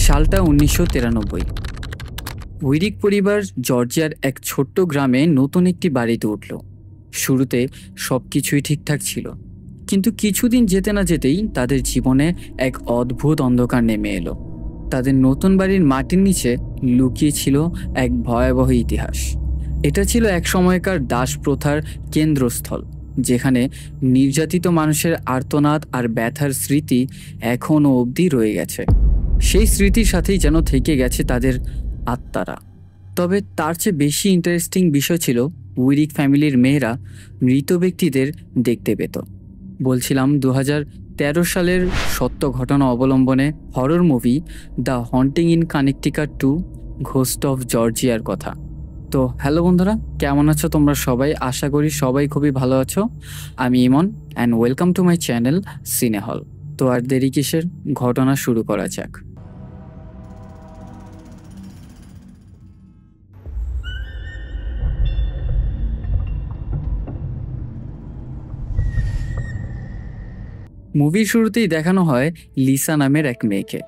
সালটা ১৯৯৩। উইরিক পরিবার জর্জিয়ার এক ছোট্ট গ্রামে নতুন একটি বাড়িতে উঠল। শুরুতে সবকিছুই ঠিকঠাক ছিল, কিন্তু কিছুদিন যেতে না যেতেই তাদের জীবনে এক অদ্ভুত অন্ধকার নেমে এলো। তাদের নতুন বাড়ির মাটির নিচে লুকিয়ে ছিল এক ভয়াবহ ইতিহাস। এটা ছিল এক সময়কার দাস প্রথার কেন্দ্রস্থল, যেখানে নির্যাতিত মানুষের আর্তনাদ আর ব্যথার স্মৃতি এখনও অবধি রয়ে গেছে। সেই স্মৃতির সাথেই যেন থেকে গেছে তাদের আত্মারা। তবে তার চেয়ে বেশি ইন্টারেস্টিং বিষয় ছিল উইরিক ফ্যামিলির মেয়েরা মৃত ব্যক্তিদের দেখতে পেত। বলছিলাম ২০১৩ সালের সত্য ঘটনা অবলম্বনে horror movie the haunting in Connecticut 2 ghost of জর্জিয়ার কথা। তো হ্যালো বন্ধুরা, কেমন আছো তোমরা সবাই? আশা করি সবাই খুবই ভালো আছো। আমি Emon and welcome to my channel cine hall. তো আর দেরি কিসের, ঘটনা শুরু করা যাক। মুভির শুরুতেই দেখানো হয় লিসা নামের এক মেয়েকে,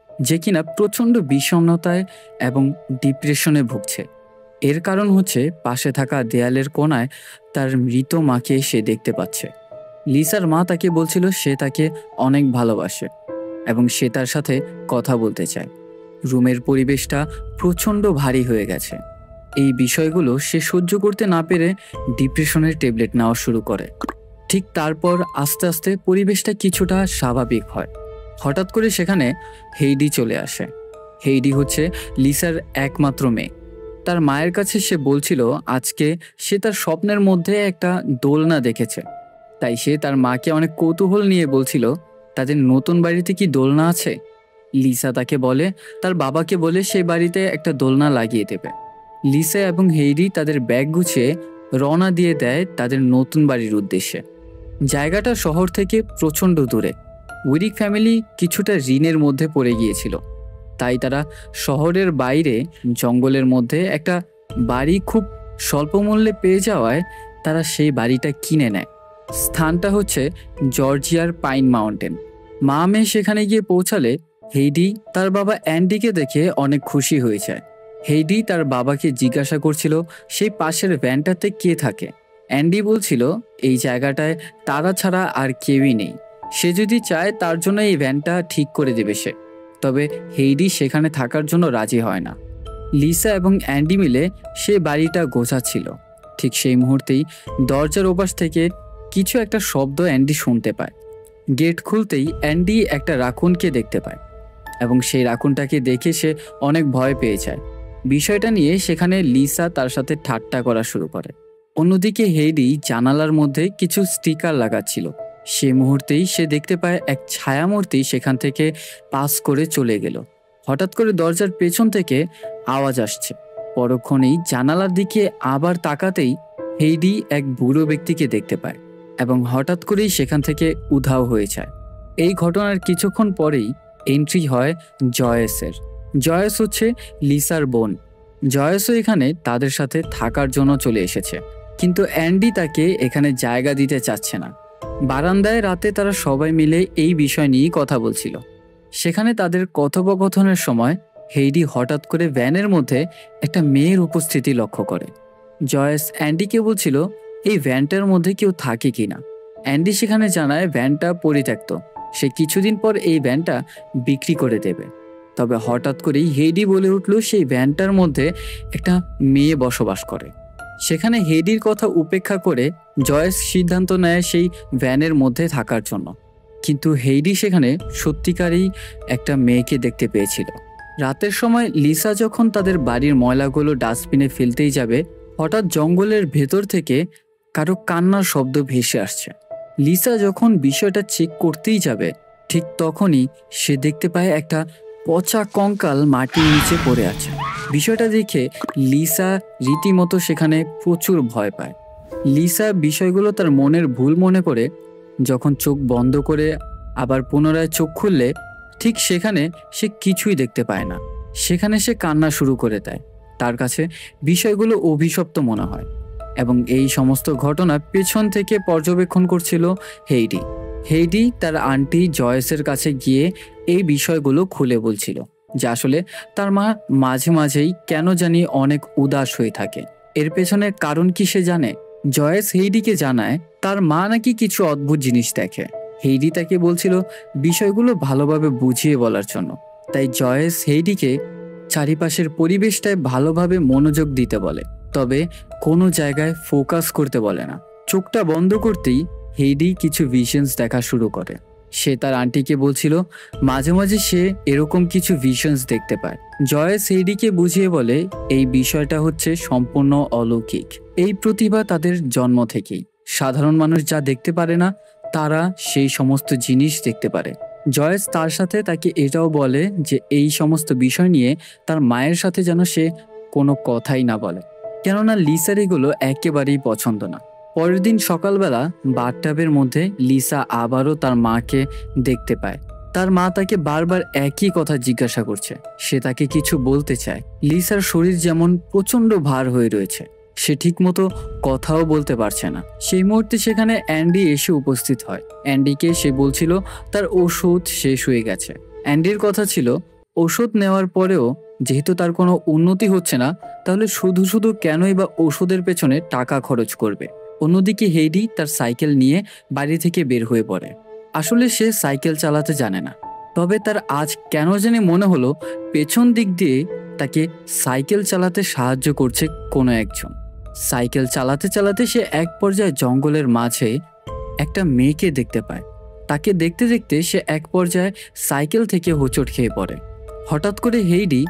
যে কিনা প্রচণ্ড বিষণ্ণতায় এবং ডিপ্রেশনে ভুগছে। এর কারণ হচ্ছে পাশে থাকা দেয়ালের কোণায় তার মৃত মাকে সে দেখতে পাচ্ছে। লিসার মা তাকে বলছিল সে তাকে অনেক ভালোবাসে এবং সে তার সাথে কথা বলতে চায়। রুমের পরিবেশটা প্রচণ্ড ভারী হয়ে গেছে। এই বিষয়গুলো সে সহ্য করতে না পেরে ডিপ্রেশনের ট্যাবলেট নেওয়া শুরু করে। ঠিক তারপর আস্তে আস্তে পরিবেশটা কিছুটা স্বাভাবিক হয়। হঠাৎ করে সেখানে হেইডি চলে আসে। হেইডি হচ্ছে লিসার একমাত্র মেয়ে। তার মায়ের কাছে সে বলছিল আজকে সে তার স্বপ্নের মধ্যে একটা দোলনা দেখেছে। তাই সে তার মাকে অনেক কৌতূহল নিয়ে বলছিল তাদের নতুন বাড়িতে কি দোলনা আছে। লিসা তাকে বলে তার বাবাকে বলে সেই বাড়িতে একটা দোলনা লাগিয়ে দেবে। লিসা এবং হেইডি তাদের ব্যাগ গুছিয়ে রওনা দিয়ে দেয় তাদের নতুন বাড়ির উদ্দেশ্যে। জায়গাটা শহর থেকে প্রচণ্ড দূরে। উইরিক ফ্যামিলি কিছুটা ঋণের মধ্যে পড়ে গিয়েছিল, তাই তারা শহরের বাইরে জঙ্গলের মধ্যে একটা বাড়ি খুব স্বল্প মূল্যে পেয়ে যাওয়ায় তারা সেই বাড়িটা কিনে নেয়। স্থানটা হচ্ছে জর্জিয়ার পাইন মাউন্টেন। মা মেয়ে সেখানে গিয়ে পৌঁছালে হেইডি তার বাবা অ্যান্ডিকে দেখে অনেক খুশি হয়ে যায়। হেইডি তার বাবাকে জিজ্ঞাসা করছিল সেই পাশের ভ্যানটাতে কে থাকে। অ্যান্ডি বলছিল এই জায়গাটায় তারা ছাড়া আর কেউই নেই, সে যদি চায় তার জন্য এই ভ্যানটা ঠিক করে দেবে সে। তবে হেইডি সেখানে থাকার জন্য রাজি হয় না। লিসা এবং অ্যান্ডি মিলে সে বাড়িটা গোছাচ্ছিল। ঠিক সেই মুহূর্তেই দরজার ওপাশ থেকে কিছু একটা শব্দ অ্যান্ডি শুনতে পায়। গেট খুলতেই অ্যান্ডি একটা রাকুনকে দেখতে পায় এবং সেই রাকুনটাকে দেখে সে অনেক ভয় পেয়ে যায়। বিষয়টা নিয়ে সেখানে লিসা তার সাথে ঠাট্টা করা শুরু করে। অন্যদিকে হেইডি জানালার মধ্যে কিছু স্টিকার লাগাচ্ছিল। সে মুহূর্তেই সে দেখতে পায় এক ছায়ামূর্তি সেখান থেকে পাস করে চলে গেল। হঠাৎ করে দরজার পেছন থেকে আওয়াজ আসছে। পরক্ষণেই জানালার দিকে আবার তাকাতেই হেইডি এক বুড়ো ব্যক্তিকে দেখতে পায় এবং হঠাৎ করেই সেখান থেকে উধাও হয়ে যায়। এই ঘটনার কিছুক্ষণ পরেই এন্ট্রি হয় জয়েসের। জয়েস হচ্ছে লিসার বোন। জয়েসও এখানে তাদের সাথে থাকার জন্য চলে এসেছে, কিন্তু অ্যান্ডি তাকে এখানে জায়গা দিতে চাচ্ছে না। বারান্দায় রাতে তারা সবাই মিলে এই বিষয় নিয়েই কথা বলছিল। সেখানে তাদের কথোপকথনের সময় হেইডি হঠাৎ করে ভ্যানের মধ্যে একটা মেয়ের উপস্থিতি লক্ষ্য করে। জয়েস অ্যান্ডিকে বলছিল এই ভ্যানটার মধ্যে কেউ থাকে কিনা। অ্যান্ডি সেখানে জানায় ভ্যানটা পরিত্যক্ত, সে কিছুদিন পর এই ভ্যানটা বিক্রি করে দেবে। তবে হঠাৎ করেই হেইডি বলে উঠল সেই ভ্যানটার মধ্যে একটা মেয়ে বসবাস করে। সেখানে হেইডির কথা উপেক্ষা করে জয়েস সিদ্ধান্ত নেয় সেই ভ্যানের মধ্যে থাকার জন্য। কিন্তু হেইডি সেখানে সত্যিকারেই একটা মেয়েকে দেখতে পেয়েছিল। রাতের সময় লিসা যখন তাদের বাড়ির ময়লাগুলো ডাস্টবিনে ফেলতেই যাবে, হঠাৎ জঙ্গলের ভেতর থেকে কারো কান্নার শব্দ ভেসে আসছে। লিসা যখন বিষয়টা চেক করতেই যাবে, ঠিক তখনই সে দেখতে পায় একটা পচা কঙ্কাল মাটির নিচে পড়ে আছে। বিষয়টা দেখে লিসা রীতিমতো সেখানে প্রচুর ভয় পায়। লিসা বিষয়গুলো তার মনের ভুল মনে করে যখন চোখ বন্ধ করে আবার পুনরায় চোখ খুললে ঠিক সেখানে সে কিছুই দেখতে পায় না। সেখানে সে কান্না শুরু করে দেয়। তার কাছে বিষয়গুলো অভিশপ্ত মনে হয় এবং এই সমস্ত ঘটনা পেছন থেকে পর্যবেক্ষণ করছিল হেইডি। হেইডি তার আন্টি জয়েসের কাছে গিয়ে এই বিষয়গুলো খুলে বলছিল। যে আসলে তার মা মাঝে মাঝেই কেন জানি অনেক উদাস হয়ে থাকে। এর পেছনে কারণ কি সে জানে? জয়েস হেইডিকে জানায় তার মা নাকি কিছু অদ্ভুত জিনিস দেখে। হেইডি তাকে বলছিল বিষয়গুলো ভালোভাবে বুঝিয়ে বলার জন্য। তাই জয়েস হেইডিকে চারিপাশের পরিবেশটায় ভালোভাবে মনোযোগ দিতে বলে, তবে কোনো জায়গায় ফোকাস করতে বলে না। চোখটা বন্ধ করতেই হেইডি কিছু ভিশনস দেখা শুরু করে। সে তার আন্টিকে বলছিল মাঝে মাঝে সে এরকম কিছু ভিশনস দেখতে পায়। জয়েস হেইডিকে বুঝিয়ে বলে এই বিষয়টা হচ্ছে সম্পূর্ণ অলৌকিক। এই প্রতিভা তাদের জন্ম থেকেই। সাধারণ মানুষ যা দেখতে পারে না, তারা সেই সমস্ত জিনিস দেখতে পারে। জয়েস তার সাথে তাকে এটাও বলে যে এই সমস্ত বিষয় নিয়ে তার মায়ের সাথে যেন সে কোনো কথাই না বলে, কেননা লিসার এগুলো একেবারেই পছন্দ না। পরের দিন সকালবেলা বাথটাবের মধ্যে লিসা আবারও তার মাকে দেখতে পায়। তার মা তাকে বারবার একই কথা জিজ্ঞাসা করছে, সে তাকে কিছু বলতে চায়। লিসার শরীর যেমন প্রচন্ড ভার হয়ে রয়েছে, সে ঠিকমতো কথাও বলতে পারছে না। সেই মুহূর্তে সেখানে অ্যান্ডি এসে উপস্থিত হয়। অ্যান্ডিকে সে বলছিল তার ওষুধ শেষ হয়ে গেছে। অ্যান্ডির কথা ছিল ওষুধ নেওয়ার পরেও যেহেতু তার কোনো উন্নতি হচ্ছে না, তাহলে শুধু শুধু কেনই বা ওষুধের পেছনে টাকা খরচ করবে। অন্যদিকে হেইডি তার সাইকেল নিয়ে বাড়ি থেকে বের হয়ে পড়ে। আসলে সে সাইকেল চালাতে জানে না, তবে তার আজ কেন জানি মনে হলো পেছন দিক দিয়ে তাকে সাইকেল চালাতে সাহায্য করছে কোনো একজন। সাইকেল চালাতে চালাতে সে এক পর্যায়ে জঙ্গলের মাঝে একটা মেয়েকে দেখতে পায়। তাকে দেখতে দেখতে সে এক পর্যায়ে সাইকেল থেকে হোঁচট খেয়ে পড়ে। হঠাৎ করে হেইডি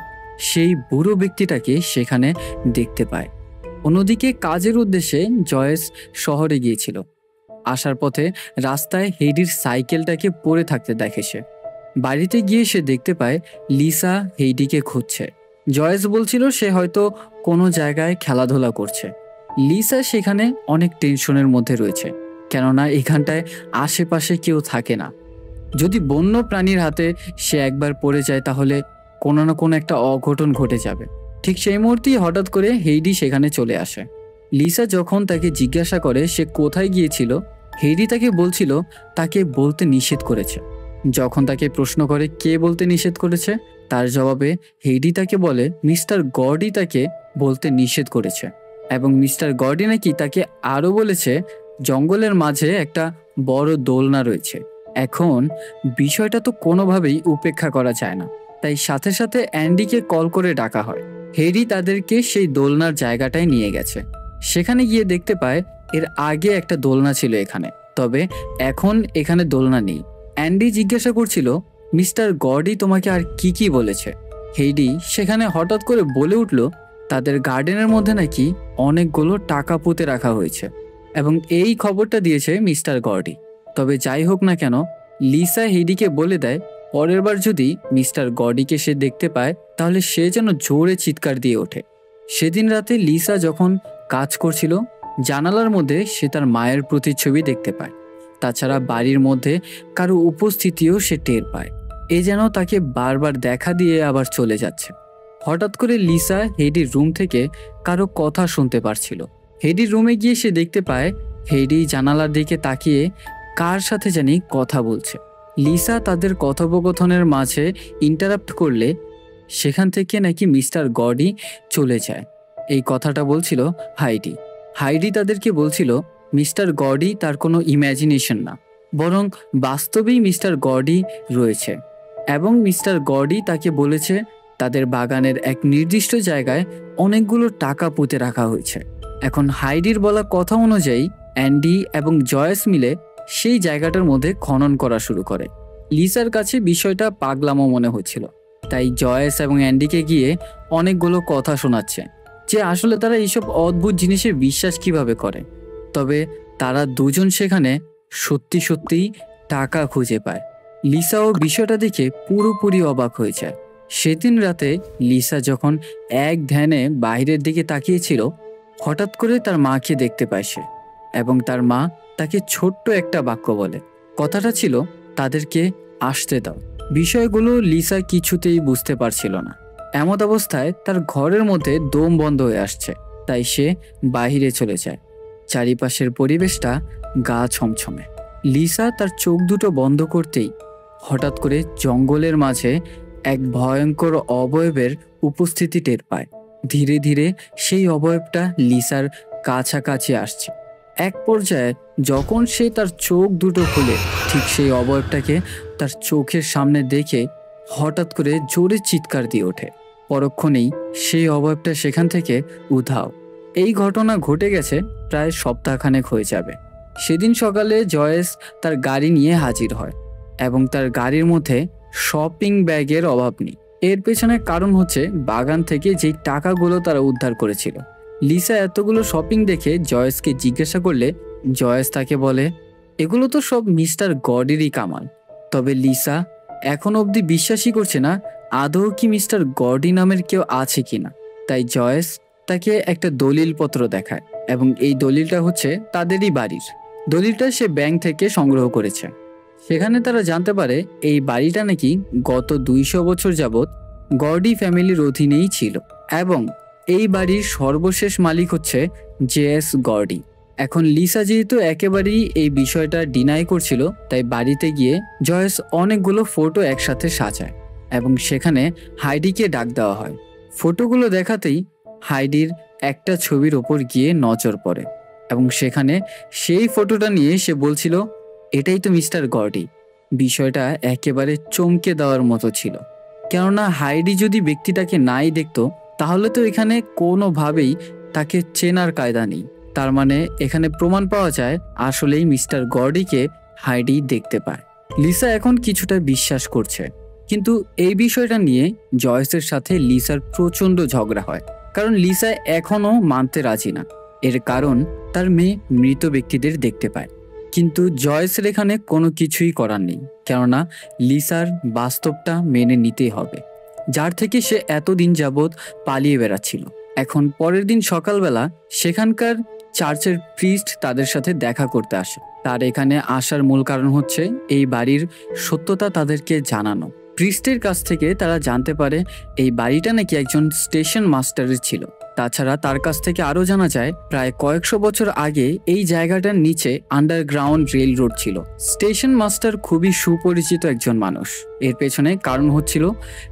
সেই বুড়ো ব্যক্তিটাকে সেখানে দেখতে পায়। অন্যদিকে কাজের উদ্দেশ্যে জয়েস শহরে গিয়েছিল। আসার পথে রাস্তায় হেইডির সাইকেলটাকে পড়ে থাকতে দেখে সে। বাড়িতে গিয়ে সে দেখতে পায় লিসা হেইডিকে খুঁজছে। জয়েস বলছিল সে হয়তো কোনো জায়গায় খেলাধুলা করছে। লিসা সেখানে অনেক টেনশনের মধ্যে রয়েছে, কেননা এখানটায় আশেপাশে কেউ থাকে না। যদি বন্য প্রাণীর হাতে সে একবার পড়ে যায় তাহলে কোনো না কোনো একটা অঘটন ঘটে যাবে। ঠিক সেই মুহূর্তেই হঠাৎ করে হেইডি সেখানে চলে আসে। লিসা যখন তাকে জিজ্ঞাসা করে সে কোথায় গিয়েছিল, হেইডি তাকে বলছিল তাকে বলতে নিষেধ করেছে। যখন তাকে প্রশ্ন করে কে বলতে নিষেধ করেছে, তার জবাবে হেইডি তাকে বলে মিস্টার গর্ডি তাকে বলতে নিষেধ করেছে, এবং মিস্টার গর্ডি নাকি তাকে আরও বলেছে জঙ্গলের মাঝে একটা বড় দোলনা রয়েছে। এখন বিষয়টা তো কোনোভাবেই উপেক্ষা করা যায় না, তাই সাথে সাথে অ্যান্ডিকে কল করে ডাকা হয়। হেইডি তাদেরকে সেই দোলনার জায়গাটায় নিয়ে গেছে। সেখানে গিয়ে দেখতে পায় এর আগে একটা দোলনা ছিল এখানে, তবে এখন এখানে দোলনা নেই। অ্যান্ডি জিজ্ঞাসা করছিল মিস্টার গর্ডি তোমাকে আর কি কি বলেছে। হেইডি সেখানে হঠাৎ করে বলে উঠল তাদের গার্ডেনের মধ্যে নাকি অনেকগুলো টাকা পুঁতে রাখা হয়েছে, এবং এই খবরটা দিয়েছে মিস্টার গর্ডি। তবে যাই হোক না কেন, লিসা হেইডিকে বলে দেয় পরের বার যদি মিস্টার গর্ডিকে সে দেখতে পায় তাহলে সে যেন জোরে চিৎকার দিয়ে ওঠে। সেদিন রাতে লিসা যখন কাজ করছিল, জানালার মধ্যে সে তার মায়ের প্রতিচ্ছবি দেখতে পায়। তাছাড়া বাড়ির মধ্যে কারো উপস্থিতিও সে টের পায়। এ যেন তাকে বারবার দেখা দিয়ে আবার চলে যাচ্ছে। হঠাৎ করে লিসা হেইডির রুম থেকে কারো কথা শুনতে পারছিল। হেইডির রুমে গিয়ে সে দেখতে পায় হেইডি জানালার দিকে তাকিয়ে কার সাথে জানি কথা বলছে। লিসা তাদের কথোপকথনের মাঝে ইন্টারাপ্ট করলে সেখান থেকে নাকি মিস্টার গর্ডি চলে যায়। এই কথাটা বলছিল হাইডি। হাইডি তাদেরকে বলছিল মিস্টার গর্ডি তার কোনো ইম্যাজিনেশন না, বরং বাস্তবেই মিস্টার গর্ডি রয়েছে, এবং মিস্টার গর্ডি তাকে বলেছে তাদের বাগানের এক নির্দিষ্ট জায়গায় অনেকগুলো টাকা পুঁতে রাখা হয়েছে। এখন হাইডির বলা কথা অনুযায়ী অ্যান্ডি এবং জয়েস মিলে সেই জায়গাটার মধ্যে খনন করা শুরু করে। লিসার কাছে বিষয়টা পাগলামো মনে হচ্ছিল, তাই জয়েস এবং অ্যান্ডিকে গিয়ে অনেকগুলো কথা শোনাচ্ছে যে আসলে তারা এইসব অদ্ভুত জিনিসে বিশ্বাস কিভাবে করে। তবে তারা দুজন সেখানে সত্যি সত্যিই টাকা খুঁজে পায়। লিসাও বিষয়টা দেখে পুরোপুরি অবাক হয়ে যায়। সেদিন রাতে লিসা যখন এক ধ্যানে বাইরের দিকে তাকিয়েছিল, হঠাৎ করে তার মাকে দেখতে পায় সে, এবং তার মা তাকে ছোট্ট একটা বাক্য বলে। কথাটা ছিল তাদেরকে আসতে দাও। বিষয়গুলো লিসা কিছুতেই বুঝতে পারছিল না। এমত অবস্থায় তার ঘরের মধ্যে দম বন্ধ হয়ে আসছে, তাই সে বাহিরে চলে যায়। চারিপাশের পরিবেশটা গা ছমছমে। লিসা তার চোখ দুটো বন্ধ করতেই হঠাৎ করে জঙ্গলের মাঝে এক ভয়ঙ্কর অবয়বের উপস্থিতি টের পায়। ধীরে ধীরে সেই অবয়বটা লিসার কাছাকাছি আসছে। এক পর্যায়ে যখন সে তার চোখ দুটো খুলে ঠিক সেই অবয়বটাকে তার চোখের সামনে দেখে হঠাৎ করে জোরে চিৎকার দিয়ে ওঠে। পরক্ষণেই সেই অবয়বটা সেখান থেকে উধাও। এই ঘটনা ঘটে গেছে প্রায় সপ্তাহখানেক হয়ে যাবে। সেদিন সকালে জয়েস তার গাড়ি নিয়ে হাজির হয় এবং তার গাড়ির মধ্যে শপিং ব্যাগের অভাব নেই। এর পেছনে কারণ হচ্ছে বাগান থেকে যেই টাকাগুলো তারা উদ্ধার করেছিল। লিসা এতগুলো শপিং দেখে জয়েসকে জিজ্ঞাসা করলে জয়েস তাকে বলে, এগুলো তো সব মিস্টার গডেরই কামাল। তবে লিসা এখন অবধি বিশ্বাসই করছে না আদৌ কি মিস্টার গডি নামের কেউ আছে কিনা। তাই জয়েস তাকে একটা দলিলপত্র দেখায় এবং এই দলিলটা হচ্ছে তাদেরই বাড়ির। দলিলটা সে ব্যাংক থেকে সংগ্রহ করেছে। সেখানে তারা জানতে পারে এই বাড়িটা নাকি গত 200 বছর যাবৎ গডি ফ্যামিলির অধীনেই ছিল এবং এই বাড়ির সর্বশেষ মালিক হচ্ছে জেএস গডি। এখন লিসা যেহেতু একেবারেই এই বিষয়টা ডিনাই করছিল, তাই বাড়িতে গিয়ে জয়েস অনেকগুলো ফটো একসাথে সাজায় এবং সেখানে হাইডিকে ডাক দেওয়া হয়। ফটোগুলো দেখাতেই হাইডির একটা ছবির ওপর গিয়ে নজর পড়ে এবং সেখানে সেই ফটোটা নিয়ে সে বলছিল, এটাই তো মিস্টার গডি। বিষয়টা একেবারে চমকে দেওয়ার মতো ছিল, কেননা হাইডি যদি ব্যক্তিটাকে নাই দেখতো তাহলে তো এখানে কোনোভাবেই তাকে চেনার কায়দা নেই। তার মানে এখানে প্রমাণ পাওয়া যায় আসলেই মিস্টার গডিকে হাইডি দেখতে পায়। লিসা এখন কিছুটা বিশ্বাস করছে, কিন্তু এই বিষয়টা নিয়ে জয়েসের সাথে লিসার প্রচণ্ড ঝগড়া হয়, কারণ লিসা এখনও মানতে রাজি না। এর কারণ তার মেয়ে মৃত ব্যক্তিদের দেখতে পায়, কিন্তু জয়েসের এখানে কোনো কিছুই করার নেই, কেননা লিসার বাস্তবটা মেনে নিতেই হবে, যার থেকে সে এতদিন যাবৎ পালিয়ে বেড়াচ্ছিল। এখন পরের দিন সকালবেলা সেখানকার চার্চের প্রিস্ট তাদের সাথে দেখা করতে আসে। তার এখানে আসার মূল কারণ হচ্ছে এই বাড়ির সত্যতা তাদেরকে জানানো। প্রিস্টের কাছ থেকে তারা জানতে পারে এই বাড়িটা নাকি একজন স্টেশন মাস্টারের ছিল। তাছাড়া তার কাছ থেকে আরও জানা যায় প্রায় কয়েকশো বছর আগে এই জায়গাটার নিচে আন্ডারগ্রাউন্ড রেল রোড ছিল। স্টেশন মাস্টার খুবই সুপরিচিত একজন মানুষ। এর পেছনে কারণ হচ্ছিল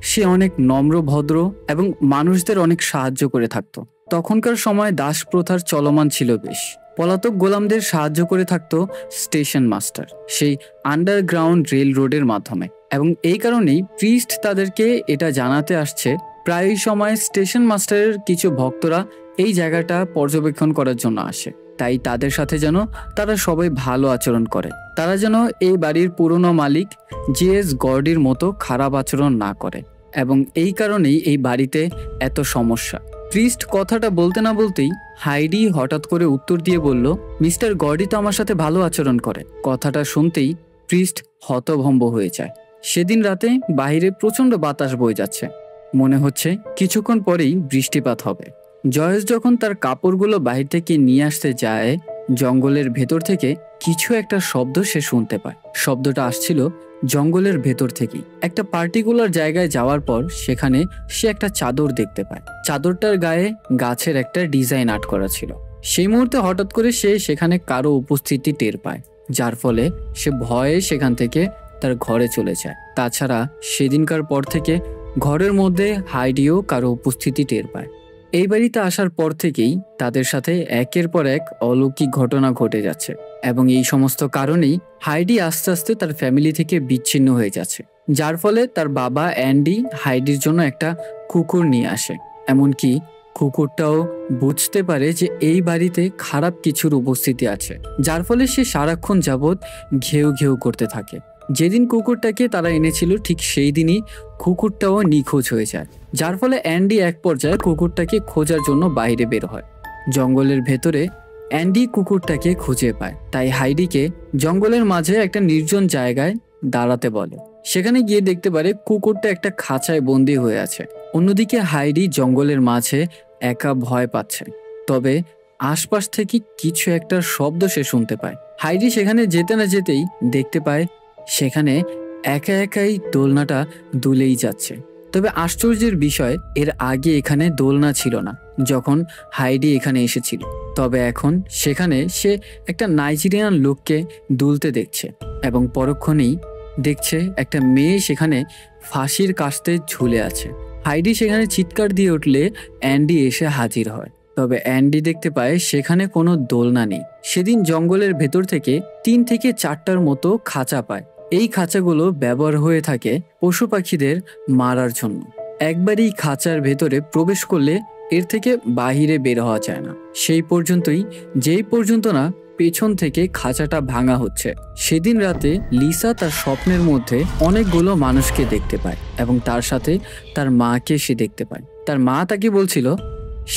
সে অনেক নম্র ভদ্র এবং মানুষদের অনেক সাহায্য করে থাকতো। তখনকার সময় দাস প্রথার চলমান ছিল বেশ। পলাতক গোলামদের সাহায্য করে থাকতো স্টেশন মাস্টার সেই আন্ডারগ্রাউন্ড রেল রোডের মাধ্যমে, এবং এই কারণেই প্রিস্ট তাদেরকে এটা জানাতে আসছে প্রায় সময় স্টেশন মাস্টারের কিছু ভক্তরা এই জায়গাটা পর্যবেক্ষণ করার জন্য আসে। তাই তাদের সাথে যেন তারা সবাই ভালো আচরণ করে, তারা যেন এই বাড়ির পুরনো মালিক জেএস গডির মতো খারাপ আচরণ না করে, এবং এই কারণেই এই বাড়িতে এত সমস্যা। প্রিস্ট কথাটা বলতে না বলতেই হাইডি হঠাৎ করে উত্তর দিয়ে বলল, মিস্টার গডি তো আমার সাথে ভালো আচরণ করে। কথাটা শুনতেই প্রিস্ট হতভম্ব হয়ে যায়। সেদিন রাতে বাইরে প্রচণ্ড বাতাস বয়ে যাচ্ছে, মনে হচ্ছে কিছুক্ষণ পরেই বৃষ্টিপাত হবে। জয়েস যখন তার কাপড়গুলো বাহির থেকে নিয়ে আসতে যায়, জঙ্গলের ভেতর থেকে কিছু একটা শব্দ সে শুনতে পায়। শব্দটা আসছিল জঙ্গলের ভেতর থেকেই। একটা পার্টিকুলার জায়গায় যাওয়ার পর সেখানে সে একটা চাদর দেখতে পায়। চাদরটার গায়ে গাছের একটা ডিজাইন আর্ট করা ছিল। সেই মুহূর্তে হঠাৎ করে সে সেখানে কারো উপস্থিতি টের পায়, যার ফলে সে ভয়ে সেখান থেকে তার ঘরে চলে যায়। তাছাড়া সেদিনকার পর থেকে ঘরের মধ্যে হাইডিও কারো উপস্থিতি টের পায়। এই বাড়িতে আসার পর থেকেই তাদের সাথে একের পর এক অলৌকিক ঘটনা ঘটে যাচ্ছে, এবং এই সমস্ত কারণেই হাইডি আস্তে আস্তে তার ফ্যামিলি থেকে বিচ্ছিন্ন হয়ে যাচ্ছে, যার ফলে তার বাবা অ্যান্ডি হাইডির জন্য একটা কুকুর নিয়ে আসে। এমনকি কুকুরটাও বুঝতে পারে যে এই বাড়িতে খারাপ কিছুর উপস্থিতি আছে, যার ফলে সে সারাক্ষণ যাবৎ ঘেউ ঘেউ করতে থাকে। যেদিন কুকুরটাকে তারা এনেছিল ঠিক সেই দিনই কুকুরটাও নিখোঁজ হয়ে যায়, যার ফলে অ্যান্ডি এক পর্যায়ে কুকুরটাকে খোঁজার জন্য বাইরে বের হয়। জঙ্গলের ভেতরে অ্যান্ডি কুকুরটাকে খুঁজে পায়, তাই হাইডিকে জঙ্গলের মাঝে একটা নির্জন জায়গায় দাঁড়াতে বলে। সেখানে গিয়ে দেখতে পারে কুকুরটা একটা খাঁচায় বন্দী হয়ে আছে। অন্যদিকে হাইডি জঙ্গলের মাঝে একা ভয় পাচ্ছে, তবে আশপাশ থেকে কিছু একটা শব্দ সে শুনতে পায়। হাইডি সেখানে যেতে না যেতেই দেখতে পায় সেখানে একা একাই দোলনাটা দুলেই যাচ্ছে। তবে আশ্চর্যের বিষয়, এর আগে এখানে দোলনা ছিল না যখন হাইডি এখানে এসেছিল। তবে এখন সেখানে সে একটা নাইজেরিয়ান লোককে দুলতে দেখছে, এবং পরক্ষণেই দেখছে একটা মেয়ে সেখানে ফাঁসির কাস্তে ঝুলে আছে। হাইডি সেখানে চিৎকার দিয়ে উঠলে অ্যান্ডি এসে হাজির হয়। তবে অ্যান্ডি দেখতে পায় সেখানে কোনো দোলনা নেই। সেদিন জঙ্গলের ভেতর থেকে 3 থেকে 4টার মতো খাঁচা পায়। এই খাঁচাগুলো ব্যবহার হয়ে থাকে পশু পাখিদের মারার জন্য। একবারই খাঁচার ভেতরে প্রবেশ করলে এর থেকে বাহিরে বের হওয়া যায় না, সেই পর্যন্তই, যেই পর্যন্ত না পেছন থেকে খাঁচাটা ভাঙা হচ্ছে। সেদিন রাতে লিসা তার স্বপ্নের মধ্যে অনেকগুলো মানুষকে দেখতে পায় এবং তার সাথে তার মাকে সে দেখতে পায়। তার মা তাকে বলছিল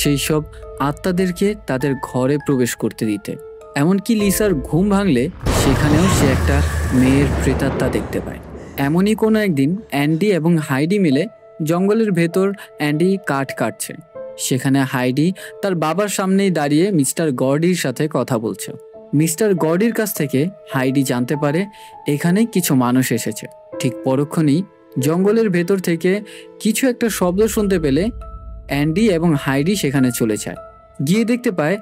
সেই সব আত্মাদেরকে তাদের ঘরে প্রবেশ করতে দিতে। এমনকি লিসার ঘুম ভাঙলে সেখানেও সে একটা মেয়ের প্রেতাত্মা দেখতে পায়। এমনই কোনো একদিন অ্যান্ডি এবং হাইডি মিলে জঙ্গলের ভেতর অ্যান্ডি কাঠ কাটছে। সেখানে হাইডি তার বাবার সামনেই দাঁড়িয়ে মিস্টার গর্ডির সাথে কথা বলছে। মিস্টার গর্ডির কাছ থেকে হাইডি জানতে পারে এখানে কিছু মানুষ এসেছে। ঠিক পরক্ষণেই জঙ্গলের ভেতর থেকে কিছু একটা শব্দ শুনতে পেলে অ্যান্ডি এবং হাইডি সেখানে চলে যায়। গিয়ে দেখতে পায়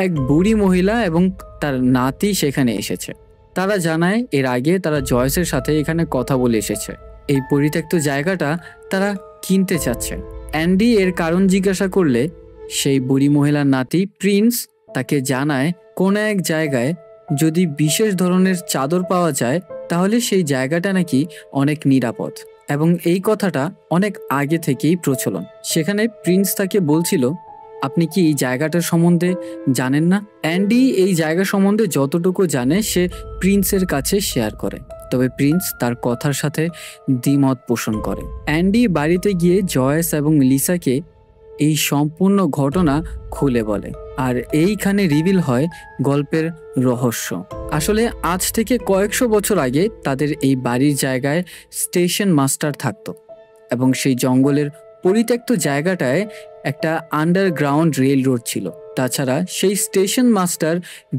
এক বুড়ি মহিলা এবং তার নাতি সেখানে এসেছে। তারা জানায় এর আগে তারা জয়েসের সাথে এখানে কথা বলে এসেছে। এই পরিত্যক্ত জায়গাটা তারা কিনতে চাচ্ছে। অ্যান্ডি এর কারণ জিজ্ঞাসা করলে সেই বুড়ি মহিলার নাতি প্রিন্স তাকে জানায় কোনো এক জায়গায় যদি বিশেষ ধরনের চাদর পাওয়া যায় তাহলে সেই জায়গাটা নাকি অনেক নিরাপদ এবং এই কথাটা অনেক আগে থেকেই প্রচলন। সেখানে প্রিন্স তাকে বলছিল আপনি কি এই জায়গাটার সম্বন্ধে জানেন না? অ্যান্ডি এই জায়গা সম্বন্ধে যতটুকু জানে সে প্রিন্সের কাছে শেয়ার করে, তবে প্রিন্স তার কথার সাথে দ্বিমত পোষণ করে। অ্যান্ডি বাড়িতে গিয়ে জয়েস এবং লিসাকে এই সম্পূর্ণ ঘটনা খুলে বলে, আর এইখানে রিভিল হয় গল্পের রহস্য। আসলে আজ থেকে কয়েকশো বছর আগে তাদের এই বাড়ির জায়গায় স্টেশন মাস্টার থাকতো এবং সেই জঙ্গলের পরিত্যক্ত জায়গাটায় একটা আন্ডারগ্রাউন্ড রেল রোড ছিল। তাছাড়া সেই স্টেশন মাস্টার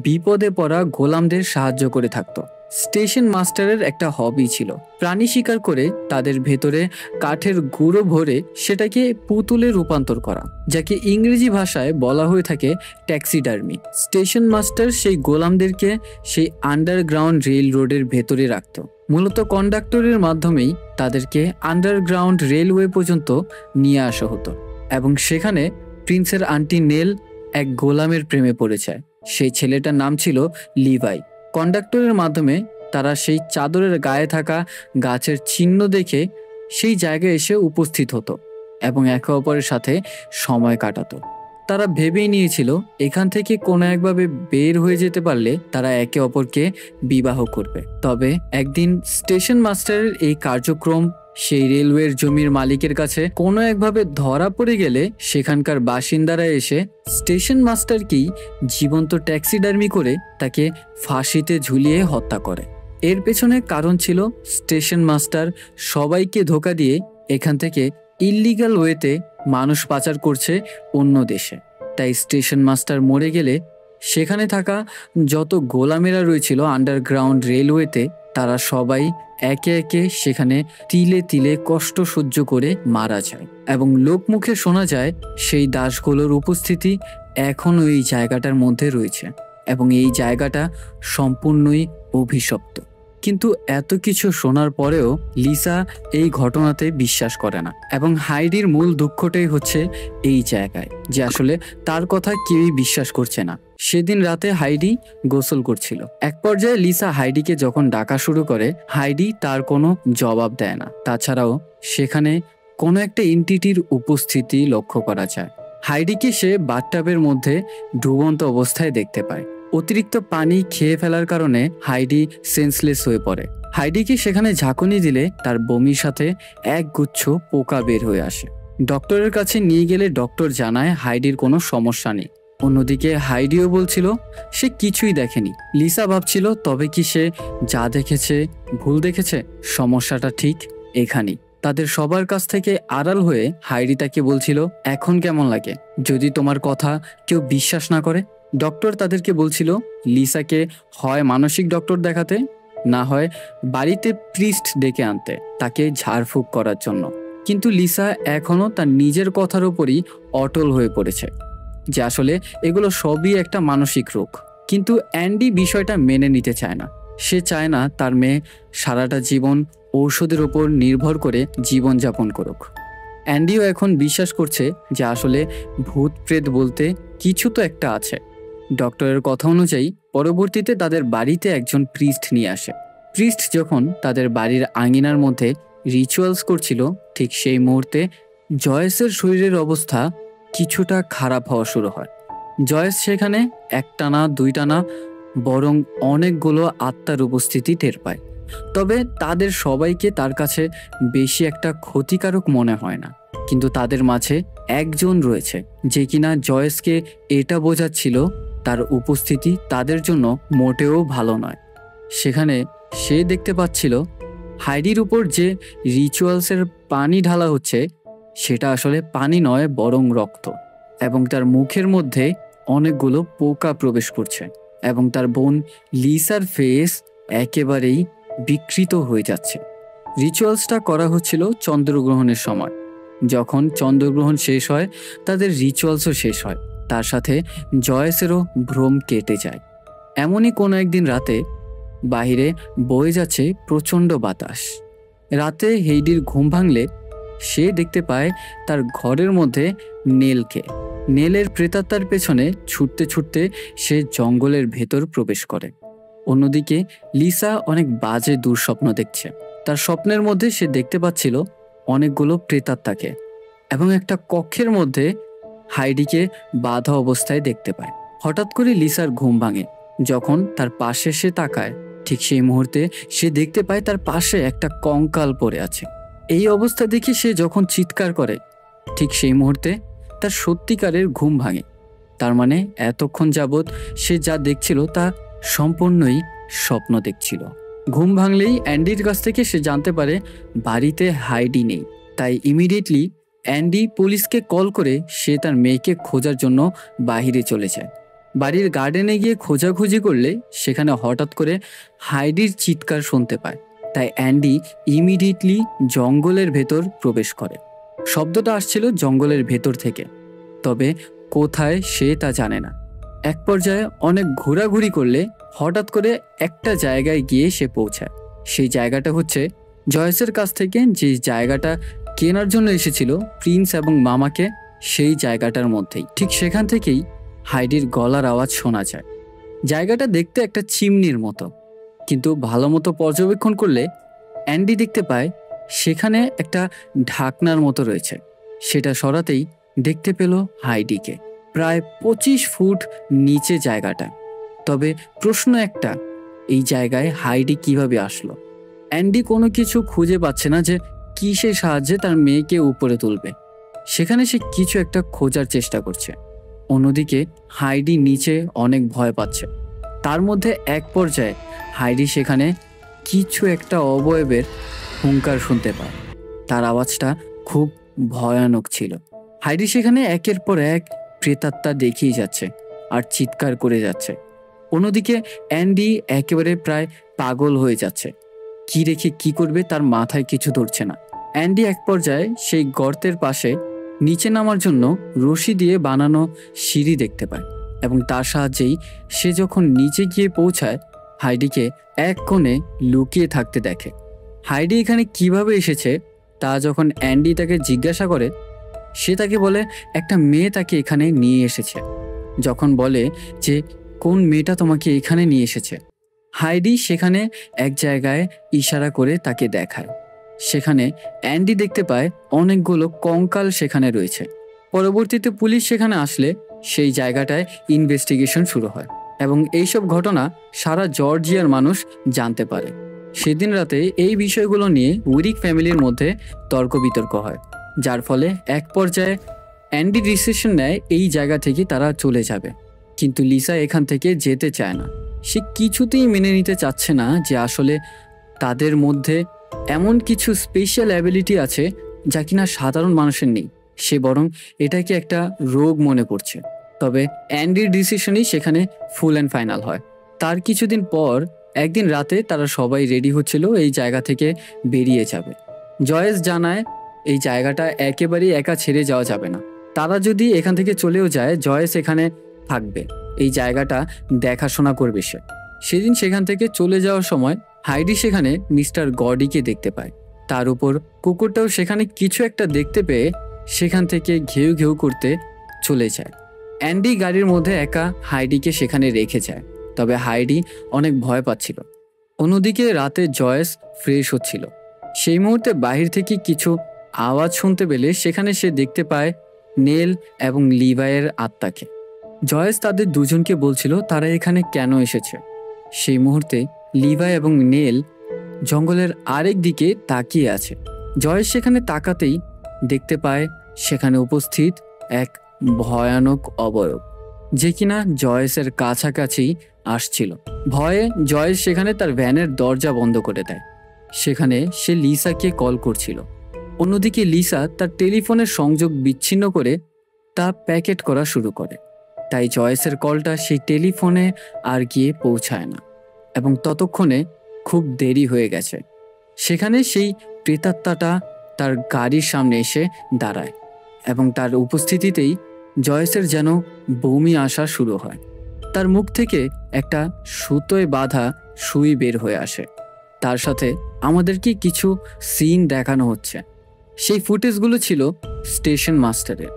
বিপদে পড়া গোলামদের সাহায্য করে থাকতো। স্টেশন মাস্টারের একটা হবি ছিল প্রাণী শিকার করে তাদের ভেতরে কাঠের গুঁড়ো ভরে সেটাকে পুতুলে রূপান্তর করা, যাকে ইংরেজি ভাষায় বলা হয়ে থাকে ট্যাক্সিডার্মি। স্টেশন মাস্টার সেই গোলামদেরকে সেই আন্ডারগ্রাউন্ড রেল রোডের ভেতরে রাখত। মূলত কন্ডাক্টরের মাধ্যমেই তাদেরকে আন্ডারগ্রাউন্ড রেলওয়ে পর্যন্ত নিয়ে আসা হতো এবং সেখানে প্রিন্সের আন্টি নেল এক গোলামের প্রেমে পড়ে যায়। সেই ছেলেটার নাম ছিল লিভাই। কন্ডাক্টরের মাধ্যমে তারা সেই চাদরের গায়ে থাকা গাছের চিহ্ন দেখে সেই জায়গায় এসে উপস্থিত হতো এবং একে অপরের সাথে সময় কাটাতো। তারা ভেবেই নিয়েছিল এখান থেকে কোনো একভাবে বের হয়ে যেতে পারলে তারা একে অপরকে বিবাহ করবে। তবে একদিন স্টেশন মাস্টারের এই কার্যক্রম সেই রেলওয়ের জমির মালিকের কাছে কোনো একভাবে ধরা পড়ে গেলে সেখানকার বাসিন্দারা এসে স্টেশন মাস্টারকেই জীবন্ত ট্যাক্সিডার্মি করে তাকে ফাঁসিতে ঝুলিয়ে হত্যা করে। এর পেছনে কারণ ছিল স্টেশন মাস্টার সবাইকে ধোঁকা দিয়ে এখান থেকে ইল্লিগাল ওয়েতে মানুষ পাচার করছে অন্য দেশে। তাই স্টেশন মাস্টার মরে গেলে সেখানে থাকা যত গোলামেরা রয়েছিল আন্ডারগ্রাউন্ড রেলওয়েতে তারা সবাই একে একে সেখানে তিলে তিলে কষ্ট সহ্য করে মারা যায় এবং লোকমুখে শোনা যায় সেই দাসগুলোর উপস্থিতি এখনও এই জায়গাটার মধ্যে রয়েছে এবং এই জায়গাটা সম্পূর্ণই অভিশপ্ত। কিন্তু এত কিছু শোনার পরেও লিসা এই ঘটনাতে বিশ্বাস করে না এবং হাইডির মূল দুঃখটাই হচ্ছে এই জায়গায় যে আসলে তার কথা কেউই বিশ্বাস করছে না। সেদিন রাতে হাইডি গোসল করছিল। এক পর্যায়ে লিসা হাইডিকে যখন ডাকা শুরু করে হাইডি তার কোনো জবাব দেয় না। তাছাড়াও সেখানে কোনো একটা এন্টিটির উপস্থিতি লক্ষ্য করা যায়। হাইডিকে সে বাথটাবের মধ্যে ডুবন্ত অবস্থায় দেখতে পায়। অতিরিক্ত পানি খেয়ে ফেলার কারণে হাইডি সেন্সলেস হয়ে পড়ে। হাইডিকে সেখানে ঝাঁকুনি দিলে তার বমির সাথে এক গুচ্ছ পোকা বের হয়ে আসে। ডক্টরের কাছে নিয়ে গেলে ডক্টর জানায় হাইডির কোনো সমস্যা নেই। অন্যদিকে হাইডিও বলছিল সে কিছুই দেখেনি। লিসা ভাবছিল তবে কি সে যা দেখেছে ভুল দেখেছে? সমস্যাটা ঠিক এখানেই। তাদের সবার কাছ থেকে আড়াল হয়ে হাইডি তাকে বলছিল এখন কেমন লাগে যদি তোমার কথা কেউ বিশ্বাস না করে? ডক্টর তাদেরকে বলছিল লিসাকে হয় মানসিক ডক্টর দেখাতে, না হয় বাড়িতে প্রিস্ট ডেকে আনতে তাকে ঝাড়ফুঁক করার জন্য। কিন্তু লিসা এখনও তার নিজের কথার উপরই অটল হয়ে পড়েছে যে আসলে এগুলো সবই একটা মানসিক রোগ। কিন্তু অ্যান্ডি বিষয়টা মেনে নিতে চায় না। সে চায় না তার মেয়ে সারাটা জীবন ঔষধের ওপর নির্ভর করে জীবনযাপন করুক। অ্যান্ডিও এখন বিশ্বাস করছে যে আসলে ভূত প্রেত বলতে কিছু তো একটা আছে। ডক্টরের কথা অনুযায়ী পরবর্তীতে তাদের বাড়িতে একজন প্রিস্ট নিয়ে আসে। প্রিস্ট যখন তাদের বাড়ির আঙিনার মধ্যে রিচুয়ালস করছিল, ঠিক সেই মুহূর্তে জয়েসের শরীরের অবস্থা কিছুটা খারাপ হওয়া শুরু হয়। জয়েস সেখানে একটানা দুইটানা বরং অনেকগুলো আত্মার উপস্থিতি টের পায়। তবে তাদের সবাইকে তার কাছে বেশি একটা ক্ষতিকারক মনে হয় না। কিন্তু তাদের মাঝে একজন রয়েছে যে কিনা জয়েসকে এটা বোঝাচ্ছিল তার উপস্থিতি তাদের জন্য মোটেও ভালো নয়। সেখানে সে দেখতে পাচ্ছিল হাইডির উপর যে রিচুয়ালসের পানি ঢালা হচ্ছে সেটা আসলে পানি নয় বরং রক্ত, এবং তার মুখের মধ্যে অনেকগুলো পোকা প্রবেশ করছে, এবং তার বোন লিসার ফেস একেবারেই বিকৃত হয়ে যাচ্ছে। রিচুয়ালসটা করা হচ্ছিল চন্দ্রগ্রহণের সময়। যখন চন্দ্রগ্রহণ শেষ হয় তাদের রিচুয়ালসও শেষ হয়, তার সাথে জয়েসেরও ভ্রম কেটে যায়। এমনই কোনো একদিন রাতে বাহিরে বয়ে যাচ্ছে প্রচণ্ড বাতাস। রাতে হেইডির ঘুম ভাঙলে সে দেখতে পায় তার ঘরের মধ্যে নেলকে। নেলের প্রেতাত্মার পেছনে ছুটতে ছুটতে সে জঙ্গলের ভেতর প্রবেশ করে। অন্যদিকে লিসা অনেক বাজে দুঃস্বপ্ন দেখছে। তার স্বপ্নের মধ্যে সে দেখতে পাচ্ছিল অনেকগুলো প্রেতাত্মাকে, এবং একটা কক্ষের মধ্যে হাইডিকে বাঁধা অবস্থায় দেখতে পায়। হঠাৎ করে লিসার ঘুম ভাঙে। যখন তার পাশে সে তাকায়, ঠিক সেই মুহূর্তে সে দেখতে পায় তার পাশে একটা কঙ্কাল পড়ে আছে। এই অবস্থা দেখে সে যখন চিৎকার করে, ঠিক সেই মুহূর্তে তার সত্যিকারের ঘুম ভাঙে। তার মানে এতক্ষণ যাবৎ সে যা দেখছিল তা সম্পূর্ণই স্বপ্ন দেখছিল। ঘুম ভাঙলেই অ্যান্ডির কাছ থেকে সে জানতে পারে বাড়িতে হাইডি নেই। তাই ইমিডিয়েটলি অ্যান্ডি পুলিশকে কল করে সে তার মেয়েকে খোঁজার জন্য বাহিরে চলে যায়। বাড়ির গার্ডেনে গিয়ে খোঁজাখুঁজি করলে সেখানে হঠাৎ করে হাইডির চিৎকার শুনতে পায়। তাই অ্যান্ডি ইমিডিয়েটলি জঙ্গলের ভেতর প্রবেশ করে। শব্দটা আসছিল জঙ্গলের ভেতর থেকে, তবে কোথায় সে তা জানে না। এক পর্যায়ে অনেক ঘোরাঘুরি করলে হঠাৎ করে একটা জায়গায় গিয়ে সে পৌঁছায়। সেই জায়গাটা হচ্ছে জয়েসের কাছ থেকে যে জায়গাটা কেনার জন্য এসেছিল প্রিন্স এবং মামাকে, সেই জায়গাটার মধ্যেই। ঠিক সেখান থেকেই হাইডির গলার আওয়াজ শোনা যায়। জায়গাটা দেখতে একটা চিমনির মতো, কিন্তু ভালো মতো পর্যবেক্ষণ করলে অ্যান্ডি দেখতে পায় সেখানে একটা ঢাকনার মতো রয়েছে। সেটা সরাতেই দেখতে পেল হাইডিকে প্রায় 25 ফুট নিচে জায়গাটা। তবে প্রশ্ন একটা, এই জায়গায় হাইডি কিভাবে আসলো? অ্যান্ডি কোনো কিছু খুঁজে পাচ্ছে না যে কিসের সাহায্যে তার মেয়েকে উপরে তুলবে। সেখানে সে কিছু একটা খোঁজার চেষ্টা করছে। অন্যদিকে হাইডি নিচে অনেক ভয় পাচ্ছে। তার মধ্যে এক পর্যায়ে হাইডি সেখানে কিছু একটা অবয়বের হুঙ্কার শুনতে পায়। তার আওয়াজটা খুব ভয়ানক ছিল। হাইডি সেখানে একের পর এক প্রেতাত্মা দেখিয়ে যাচ্ছে আর চিৎকার করে যাচ্ছে। অন্যদিকে অ্যান্ডি একেবারে প্রায় পাগল হয়ে যাচ্ছে। কি রেখে কি করবে তার মাথায় কিছু ধরছে না। অ্যান্ডি এক পর্যায়ে সেই গর্তের পাশে নিচে নামার জন্য রশি দিয়ে বানানো সিঁড়ি দেখতে পায়, এবং তার সাহায্যেই সে যখন নিচে গিয়ে পৌঁছায় হাইডিকে এক কোণে লুকিয়ে থাকতে দেখে। হাইডি এখানে কিভাবে এসেছে তা যখন অ্যান্ডি তাকে জিজ্ঞাসা করে, সে তাকে বলে একটা মেয়ে তাকে এখানে নিয়ে এসেছে। যখন বলে যে কোন মেয়েটা তোমাকে এখানে নিয়ে এসেছে, হাইডি সেখানে এক জায়গায় ইশারা করে তাকে দেখায়। সেখানে অ্যান্ডি দেখতে পায় অনেকগুলো কঙ্কাল সেখানে রয়েছে। পরবর্তীতে পুলিশ সেখানে আসলে সেই জায়গাটায় ইনভেস্টিগেশন শুরু হয়, এবং এইসব ঘটনা সারা জর্জিয়ার মানুষ জানতে পারে। সেদিন রাতে এই বিষয়গুলো নিয়ে উইরিক ফ্যামিলির মধ্যে তর্ক বিতর্ক হয়, যার ফলে এক পর্যায়ে অ্যান্ডি ডিসিশন নেয় এই জায়গা থেকে তারা চলে যাবে। কিন্তু লিসা এখান থেকে যেতে চায় না। সে কিছুতেই মেনে নিতে চাচ্ছে না যে আসলে তাদের মধ্যে এমন কিছু স্পেশাল অ্যাবিলিটি আছে যা কিনা সাধারণ মানুষের নেই। সে বরং এটাকে একটা রোগ মনে করছে। তবে অ্যান্ডির ডিসিশনই সেখানে ফুল অ্যান্ড ফাইনাল হয়। তার কিছুদিন পর একদিন রাতে তারা সবাই রেডি হচ্ছিল এই জায়গা থেকে বেরিয়ে যাবে। জয়েস জানায় এই জায়গাটা একেবারেই একা ছেড়ে যাওয়া যাবে না। তারা যদি এখান থেকে চলেও যায়, জয়েস এখানে থাকবে, এই জায়গাটা দেখাশোনা করবে সে। সেদিন সেখান থেকে চলে যাওয়ার সময় হাইডি সেখানে মিস্টার গডিকে দেখতে পায়। তার উপর কুকুরটাও সেখানে কিছু একটা দেখতে পেয়ে সেখান থেকে ঘেউ ঘেউ করতে চলে যায়। অ্যান্ডি গাড়ির মধ্যে একা হাইডিকে সেখানে রেখে যায়, তবে হাইডি অনেক ভয় পাচ্ছিল। অন্যদিকে রাতে জয়েস ফ্রেশ হচ্ছিল। সেই মুহূর্তে বাহির থেকে কিছু আওয়াজ শুনতে পেলে সেখানে সে দেখতে পায় নেল এবং লিভাইয়ের আত্মাকে। জয়েস তাদের দুজনকে বলছিল তারা এখানে কেন এসেছে। সেই মুহূর্তে লিভাই এবং নেল জঙ্গলের আরেক দিকে তাকিয়ে আছে। জয়েস সেখানে তাকাতেই দেখতে পায় সেখানে উপস্থিত এক ভয়ানক অবয়ব, যে কিনা জয়েসের কাছাকাছি আসছিল। ভয়ে জয়েস সেখানে তার ভ্যানের দরজা বন্ধ করে দেয়। সেখানে সে লিসাকে কল করছিল। অন্যদিকে লিসা তার টেলিফোনের সংযোগ বিচ্ছিন্ন করে তা প্যাকেট করা শুরু করে। তাই জয়েসের কলটা সেই টেলিফোনে আর গিয়ে পৌঁছায় না এবং ততক্ষণে খুব দেরি হয়ে গেছে। সেখানে সেই প্রেতাত্মাটা তার গাড়ির সামনে এসে দাঁড়ায় এবং তার উপস্থিতিতেই জয়েসের যেন বমি আসা শুরু হয়। তার মুখ থেকে একটা সুতোয় বাঁধা সুই বের হয়ে আসে। তার সাথে আমাদেরকে কিছু সিন দেখানো হচ্ছে। সেই ফুটেজগুলো ছিল স্টেশন মাস্টারের,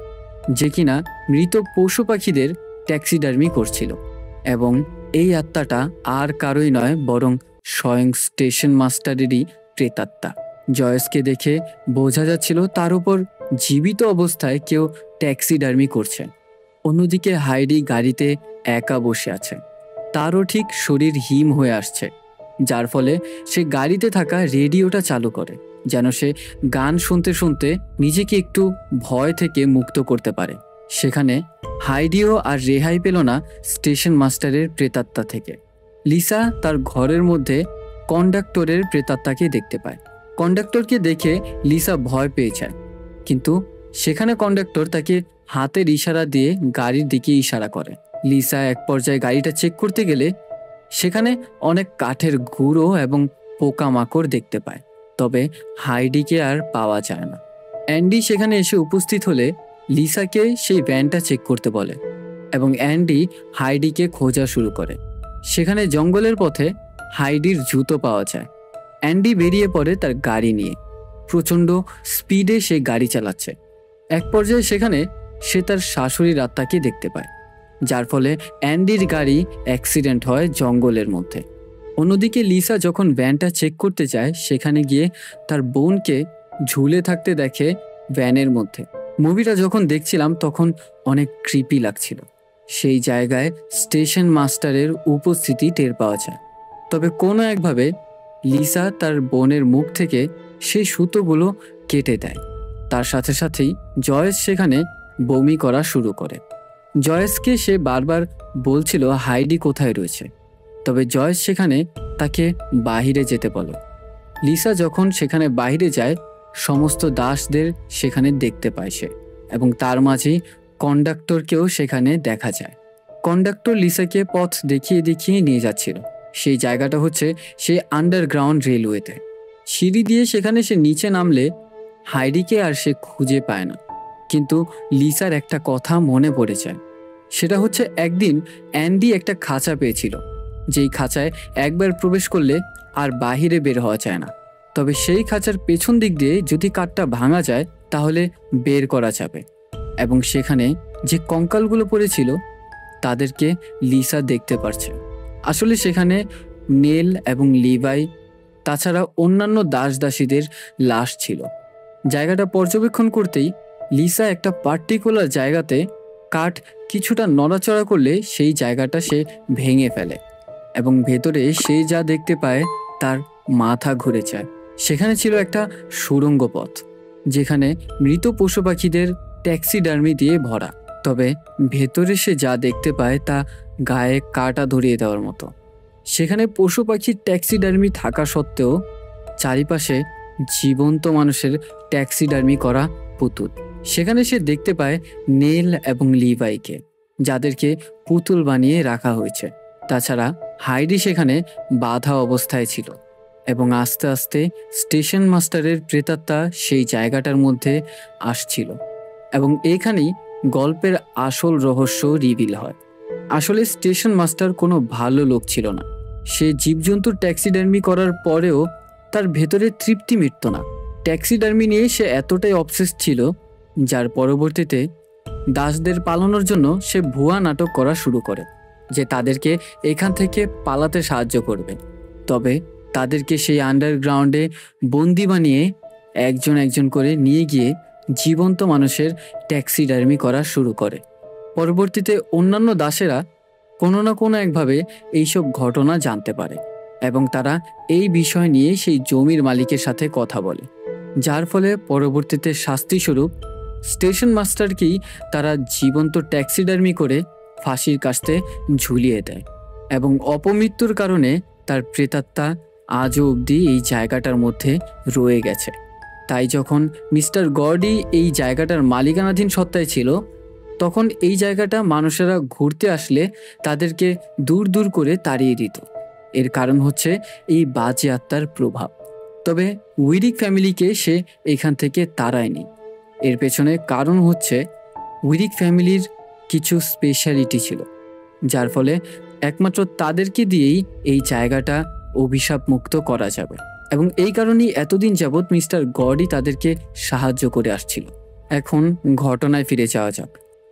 যে কিনা মৃত পশু পাখিদের ট্যাক্সিডার্মি করছিল। এবং এই আত্মাটা আর কারোই নয়, বরং স্বয়ং স্টেশন মাস্টারেরই প্রেতাত্মা। জয়েসকে দেখে বোঝা যাচ্ছিল তার উপর জীবিত অবস্থায় কেউ ট্যাক্সিডার্মি করছে। অন্যদিকে হাইডি গাড়িতে একা বসে আছে। তারও ঠিক শরীর হিম হয়ে আসছে, যার ফলে সে গাড়িতে থাকা রেডিওটা চালু করে, যেন সে গান শুনতে শুনতে নিজেকে একটু ভয় থেকে মুক্ত করতে পারে। সেখানে হাইডিও আর রেহাই পেল না স্টেশন মাস্টারের প্রেতাত্মা থেকে। লিসা তার ঘরের মধ্যে কন্ডাক্টরের প্রেতাত্মাকে দেখতে পায়। কন্ডাক্টরকে দেখে লিসা ভয় পেয়ে যায়, কিন্তু সেখানে কন্ডাক্টর তাকে হাতের ইশারা দিয়ে গাড়ির দিকে ইশারা করে। লিসা এক পর্যায়ে গাড়িটা চেক করতে গেলে সেখানে অনেক কাঠের গুঁড়ো এবং পোকামাকড় দেখতে পায়, তবে হাইডিকে আর পাওয়া যায় না। অ্যান্ডি সেখানে এসে উপস্থিত হলে লিসাকে সেই ভ্যানটা চেক করতে বলে এবং অ্যান্ডি হাইডিকে খোঁজা শুরু করে। সেখানে জঙ্গলের পথে হাইডির জুতো পাওয়া যায়। অ্যান্ডি বেরিয়ে পড়ে তার গাড়ি নিয়ে। প্রচণ্ড স্পিডে সে গাড়ি চালাচ্ছে। এক পর্যায়ে সেখানে সে তার শাশুড়ির আত্মাকে দেখতে পায়, যার ফলে অ্যান্ডির গাড়ি অ্যাক্সিডেন্ট হয় জঙ্গলের মধ্যে। অন্যদিকে লিসা যখন ভ্যানটা চেক করতে যায়, সেখানে গিয়ে তার বোনকে ঝুলে থাকতে দেখে ভ্যানের মধ্যে। মুভিটা যখন দেখছিলাম তখন অনেক ক্রিপি লাগছিল। সেই জায়গায় স্টেশন মাস্টারের উপস্থিতি টের পাওয়া যায়, তবে কোনো একভাবে লিসা তার বোনের মুখ থেকে সেই সুতোগুলো কেটে দেয়। তার সাথে সাথেই জয়েস সেখানে বমি করা শুরু করে। জয়েসকে সে বারবার বলছিল হাইডি কোথায় রয়েছে, তবে জয়েস সেখানে তাকে বাহিরে যেতে বলে। লিসা যখন সেখানে বাইরে যায়, সমস্ত দাসদের সেখানে দেখতে পায় সে, এবং তার মাঝেই কন্ডাক্টরকেও সেখানে দেখা যায়। কন্ডাক্টর লিসাকে পথ দেখিয়ে দেখিয়ে নিয়ে যাচ্ছিল। সেই জায়গাটা হচ্ছে সেই আন্ডারগ্রাউন্ড রেলওয়েতে। সিঁড়ি দিয়ে সেখানে সে নিচে নামলে হাইডিকে আর সে খুঁজে পায় না, কিন্তু লিসার একটা কথা মনে পড়ে যায়। সেটা হচ্ছে একদিন অ্যান্ডি একটা খাঁচা পেয়েছিল, যেই খাঁচায় একবার প্রবেশ করলে আর বাহিরে বের হওয়া যায় না, তবে সেই খাঁচার পেছন দিক দিয়ে যদি কাঠটা ভাঙা যায় তাহলে বের করা যাবে। এবং সেখানে যে কঙ্কালগুলো পড়েছিল তাদেরকে লিসা দেখতে পারছে। আসলে সেখানে নেল এবং লিভাই তাছাড়া অন্যান্য দাস দাসীদের লাশ ছিল। জায়গাটা পর্যবেক্ষণ করতেই লিসা একটা পার্টিকুলার জায়গাতে কাঠ কিছুটা নড়াচড়া করলে সেই জায়গাটা সে ভেঙে ফেলে এবং ভেতরে সে যা দেখতে পায় তার মাথা ঘুরে যায়। সেখানে ছিল একটা সুড়ঙ্গ পথ, যেখানে মৃত পশু পাখিদের ট্যাক্সিডার্মি দিয়ে ভরা, তবে ভেতরে সে যা দেখতে পায় তা গায়ে কাঁটা ধরিয়ে দেওয়ার মতো। সেখানে পশু পাখির ট্যাক্সিডার্মি থাকা সত্ত্বেও চারিপাশে জীবন্ত মানুষের ট্যাক্সিডার্মি করা পুতুল। সেখানে সে দেখতে পায় নেল এবং লিভাইকে, যাদেরকে পুতুল বানিয়ে রাখা হয়েছে। তাছাড়া হাইডি সেখানে বাধা অবস্থায় ছিল এবং আস্তে আস্তে স্টেশন মাস্টারের প্রেতাত্মা সেই জায়গাটার মধ্যে আসছিল। এবং এখানেই গল্পের আসল রহস্য রিভিল হয়। আসলে স্টেশন মাস্টার কোনো ভালো লোক ছিল না। সে জীবজন্তুর ট্যাক্সিডার্মি করার পরেও তার ভেতরে তৃপ্তি মিটত না। ট্যাক্সিডার্মি নিয়ে সে এতটাই অবসেস ছিল, যার পরবর্তীতে দাসদের পালানোর জন্য সে ভুয়া নাটক করা শুরু করে যে তাদেরকে এখান থেকে পালাতে সাহায্য করবে। তবে তাদেরকে সেই আন্ডারগ্রাউন্ডে বন্দি বানিয়ে একজন একজন করে নিয়ে গিয়ে জীবন্ত মানুষের ট্যাক্সিডার্মি করা শুরু করে। পরবর্তীতে অন্যান্য দাসেরা কোনো না কোনো একভাবে এইসব ঘটনা জানতে পারে এবং তারা এই বিষয় নিয়ে সেই জমির মালিকের সাথে কথা বলে, যার ফলে পরবর্তীতে শাস্তিস্বরূপ স্টেশন মাস্টারকেই তারা জীবন্ত ট্যাক্সিডার্মি করে ফাঁসির কাস্তে ঝুলিয়ে দেয় এবং অপমৃত্যুর কারণে তার প্রেতাত্মা আজও অবধি এই জায়গাটার মধ্যে রয়ে গেছে। তাই যখন মিস্টার গর্ডি এই জায়গাটার মালিকানাধীন সত্তায় ছিল, তখন এই জায়গাটা মানুষেরা ঘুরতে আসলে তাদেরকে দূর দূর করে তাড়িয়ে দিত। এর কারণ হচ্ছে এই বাজে আত্মার প্রভাব। তবে উইরিক ফ্যামিলিকে সে এখান থেকে তাড়ায়নি। এর পেছনে কারণ হচ্ছে উইরিক ফ্যামিলির কিছু স্পেশালিটি ছিল, যার ফলে একমাত্র তাদেরকে দিয়েই এই জায়গাটা অভিশাপ মুক্ত করা যাবে এবং এই কারণেই এতদিন যাবৎ মিস্টার গর্ডি তাদেরকে সাহায্য করে আসছিল। এখন ঘটনায় ফিরে যাওয়া যাক।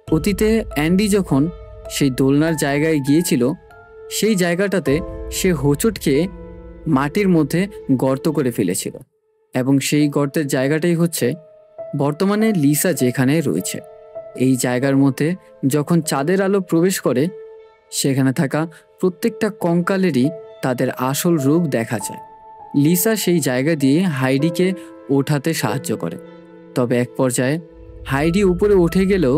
অতীতে অ্যান্ডি যখন সেই দোলনার জায়গায় গিয়েছিল, সেই জায়গাটাতে সে হোঁচট খেয়ে মাটির মধ্যে গর্ত করে ফেলেছিল এবং সেই গর্তের জায়গাটাই হচ্ছে বর্তমানে লিসা যেখানে রয়েছে। এই জায়গার মধ্যে যখন চাঁদের আলো প্রবেশ করে, সেখানে থাকা প্রত্যেকটা কঙ্কালেরই তাদের আসল রূপ দেখা যায়। লিসা সেই জায়গা দিয়ে হাইডিকে ওঠাতে সাহায্য করে। তবে এক পর্যায়ে হাইডি উপরে উঠে গেলেও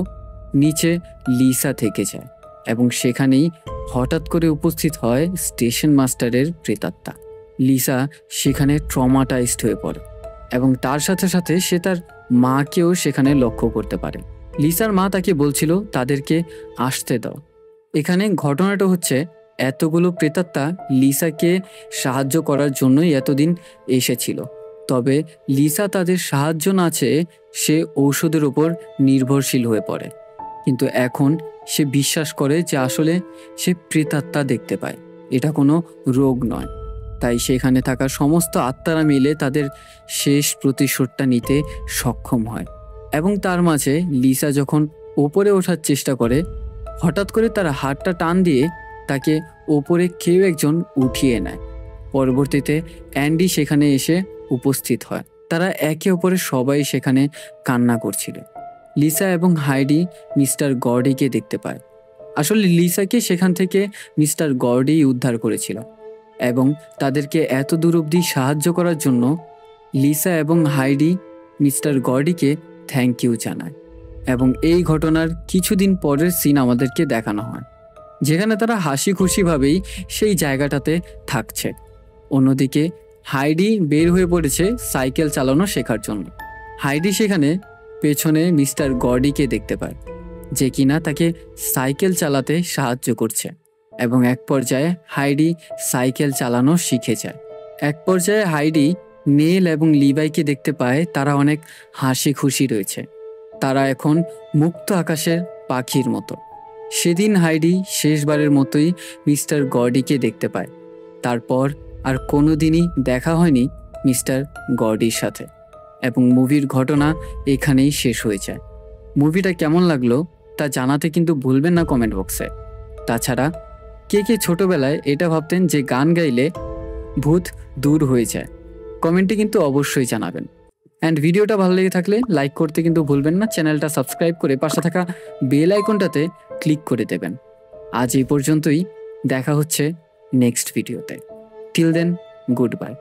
নিচে লিসা থেকে যায় এবং সেখানেই হঠাৎ করে উপস্থিত হয় স্টেশন মাস্টারের প্রেতাত্মা। লিসা সেখানে ট্রমাটাইজড হয়ে পড়ে এবং তার সাথে সাথে সে তার মাকেও সেখানে লক্ষ্য করতে পারে। লিসার মা তাকে বলছিল তাদেরকে আসতে দাও। এখানে ঘটনাটা হচ্ছে এতগুলো প্রেতাত্মা লিসাকে সাহায্য করার জন্যই এতদিন এসেছিল। তবে লিসা তাদের সাহায্য না চেয়ে সে ঔষধের উপর নির্ভরশীল হয়ে পড়ে, কিন্তু এখন সে বিশ্বাস করে যে আসলে সে প্রেতাত্মা দেখতে পায়, এটা কোনো রোগ নয়। তাই সেখানে থাকা সমস্ত আত্মারা মিলে তাদের শেষ প্রতিশোধটা নিতে সক্ষম হয় এবং তার মাঝে লিসা যখন ওপরে ওঠার চেষ্টা করে, হঠাৎ করে তার হাতটা টান দিয়ে তাকে ওপরে কেউ একজন উঠিয়ে নেয়। পরবর্তীতে অ্যান্ডি সেখানে এসে উপস্থিত হয়। তারা একে অপরের সবাই সেখানে কান্না করছিল। লিসা এবং হাইডি মিস্টার গর্ডিকে দেখতে পায়। আসলে লিসাকে সেখান থেকে মিস্টার গর্ডি উদ্ধার করেছিল এবং তাদেরকে এত দূর অবধি সাহায্য করার জন্য লিসা এবং হাইডি মিস্টার গর্ডিকে থ্যাংক ইউ জানায় এবং এই ঘটনার কিছুদিন পরের সিন আমাদেরকে দেখানো হয়, যেখানে তারা হাসি খুশিভাবেই সেই জায়গাটাতে থাকছে। অন্যদিকে হাইডি বের হয়ে পড়েছে সাইকেল চালানো শেখার জন্য। হাইডি সেখানে পেছনে মিস্টার গর্ডিকে দেখতে পায়, যে কিনা তাকে সাইকেল চালাতে সাহায্য করছে এবং এক পর্যায়ে হাইডি সাইকেল চালানো শিখে যায়। এক পর্যায়ে হাইডি নেল এবং লিভাইকে দেখতে পায়, তারা অনেক হাসি খুশি রয়েছে। তারা এখন মুক্ত আকাশের পাখির মতো। সেদিন হাইডি শেষবারের মতোই মিস্টার গর্ডিকে দেখতে পায়। তারপর আর কোনোদিনই দেখা হয়নি মিস্টার গর্ডির সাথে এবং মুভির ঘটনা এখানেই শেষ হয়ে যায়। মুভিটা কেমন লাগলো তা জানাতে কিন্তু ভুলবেন না কমেন্ট বক্সে। তাছাড়া কে কে ছোটবেলায় এটা ভাবতেন যে গান গাইলে ভূত দূর হয়ে যায়, কমেন্টে কিন্তু অবশ্যই জানাবেন। অ্যান্ড ভিডিওটা ভালো লেগে থাকলে লাইক করতে কিন্তু ভুলবেন না। চ্যানেলটা সাবস্ক্রাইব করে পাশে থাকা বেল আইকনটাতে ক্লিক করে দেবেন। আজ এই পর্যন্তই, দেখা হচ্ছে নেক্সট ভিডিওতে। Till then, good bye.